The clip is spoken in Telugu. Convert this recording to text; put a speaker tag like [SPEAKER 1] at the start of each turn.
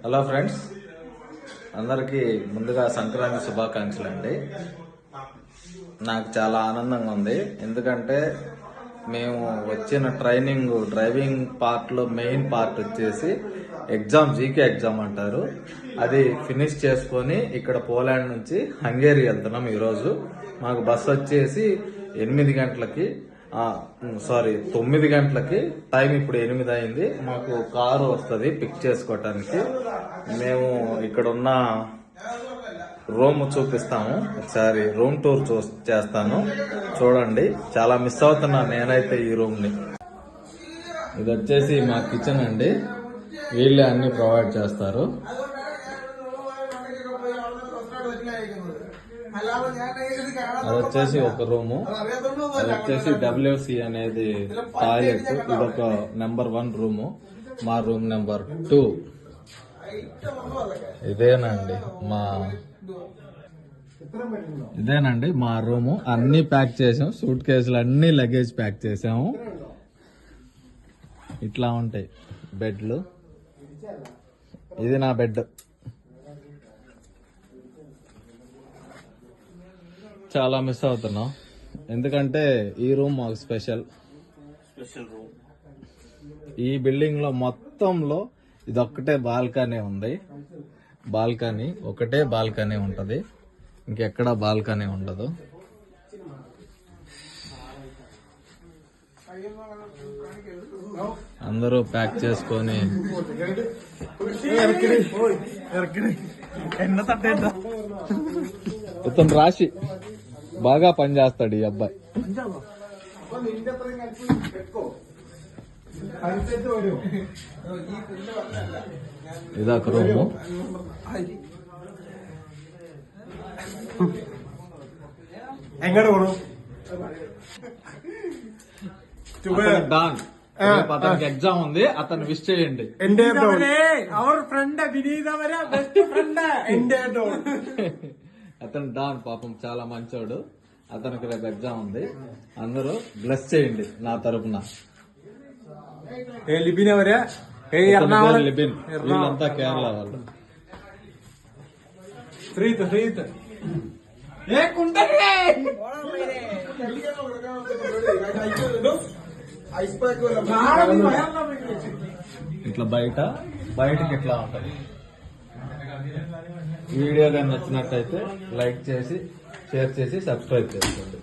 [SPEAKER 1] హలో ఫ్రెండ్స్, అందరికీ ముందుగా సంక్రాంతి శుభాకాంక్షలు అండి. నాకు చాలా ఆనందంగా ఉంది. ఎందుకంటే మేము వచ్చిన డ్రైవింగ్ పార్ట్లో మెయిన్ పార్ట్ వచ్చేసి జీకే ఎగ్జామ్ అంటారు. అది ఫినిష్ చేసుకొని ఇక్కడ పోలాండ్ నుంచి హంగేరీ వెళ్తున్నాం. ఈరోజు మాకు బస్ వచ్చేసి 9 గంటలకి, టైం ఇప్పుడు 8 అయింది. మాకు కారు వస్తుంది పిక్ చేసుకోవటానికి. మేము ఇక్కడ ఉన్న రూమ్ చూపిస్తాము. ఒకసారి రూమ్ టూర్ చేస్తాను, చూడండి. చాలా మిస్ అవుతున్నాను నేనైతే ఈ రూమ్ ని. ఇది వచ్చేసి మా కిచెన్ అండి. వీళ్ళే అన్ని ప్రొవైడ్ చేస్తారు. అది వచ్చేసి ఒక రూము. అది వచ్చేసి WC అనేది టాయిలెట్. ఇదొక నెంబర్ 1 రూము. మా రూమ్ నెంబర్ 2. ఇదేనండి మా రూము. అన్ని ప్యాక్ చేసాం. సూట్ కేసులు అన్ని లగేజ్ ప్యాక్ చేసాము. ఇట్లా ఉంటాయి బెడ్లు. ఇది నా బెడ్. చాలా మిస్ అవుతున్నాం, ఎందుకంటే ఈ రూమ్ మాకు స్పెషల్ రూమ్. ఈ బిల్డింగ్ లో మొత్తంలో ఇదొక్కటే బాల్కనీ ఉంది. ఒకటే బాల్కనీ ఉంటది, ఇంకెక్కడ బాల్కనీ ఉండదు. అందరూ ప్యాక్ చేసుకొని ఇతను రాశి బాగా పనిచేస్తాడు ఈ అబ్బాయి. ఇదొక రూము. డాన్ అతనికి ఎగ్జామ్ ఉంది, అతను విష్ చేయండి. అతను డాన్ పాపం చాలా మంచోడు. అతనికి రేపు ఎగ్జామ్ ఉంది. అందరూ బ్లెస్ చేయండి నా తరపున. లిబిన్ వీళ్ళంతా కేరళ వాళ్ళు. ఇట్లా బయటకి ఇట్లా ఉంటుంది. వీడియో కానీ నచ్చినట్టయితే లైక్ చేసి, షేర్ చేసి, సబ్స్క్రైబ్ చేసుకోండి.